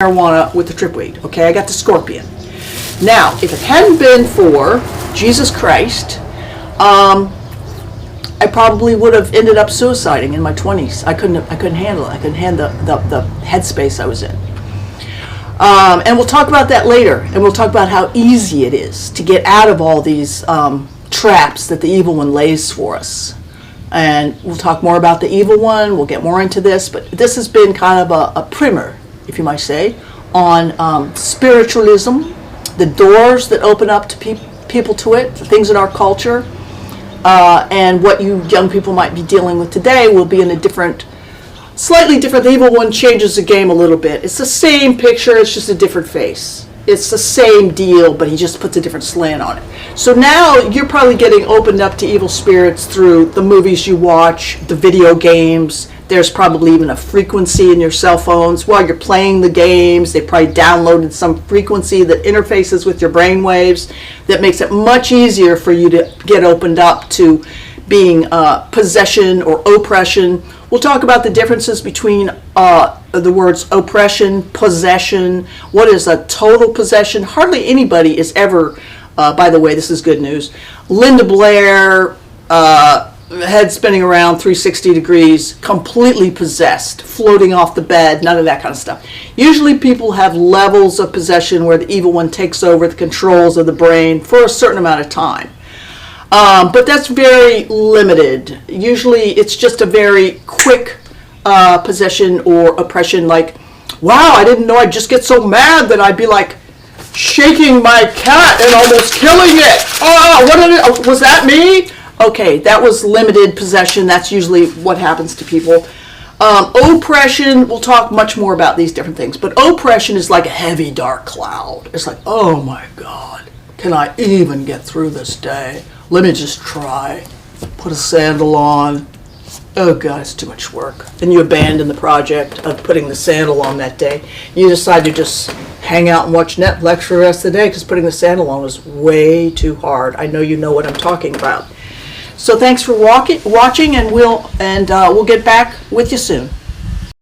marijuana with the tripweed. Okay, I got the scorpion. Now, if it hadn't been for Jesus Christ, I probably would have ended up suiciding in my 20s. I couldn't handle it. I couldn't handle the headspace I was in. And we'll talk about that later. And we'll talk about how easy it is to get out of all these traps that the evil one lays for us. And we'll talk more about the evil one. We'll get more into this. But this has been kind of a primer, if you might say, on spiritualism, the doors that open up to people to it, the things in our culture, and what you young people might be dealing with today will be in a different, slightly different. The evil one changes the game a little bit. It's the same picture, it's just a different face. It's the same deal, but he just puts a different slant on it. So now you're probably getting opened up to evil spirits through the movies you watch, the video games. There's probably even a frequency in your cell phones. While you're playing the games, they probably downloaded some frequency that interfaces with your brain waves that makes it much easier for you to get opened up to being possession or oppression. We'll talk about the differences between the words oppression, possession. What is a total possession? Hardly anybody is ever, by the way, this is good news, Linda Blair, head spinning around 360 degrees, completely possessed, floating off the bed, none of that kind of stuff. Usually people have levels of possession where the evil one takes over the controls of the brain for a certain amount of time. But that's very limited. Usually it's just a very quick possession or oppression, like, wow, I didn't know I'd just get so mad that I'd be like shaking my cat and almost killing it. Oh, was that me? Okay, that was limited possession. That's usually what happens to people. Oppression, we'll talk much more about these different things, but oppression is like a heavy dark cloud. It's like, oh my God, can I even get through this day? Let me just try. Put a sandal on. Oh God, it's too much work. And you abandon the project of putting the sandal on that day. You decide to just hang out and watch Netflix for the rest of the day because putting the sandal on was way too hard. I know you know what I'm talking about. So thanks for watching, and we'll get back with you soon.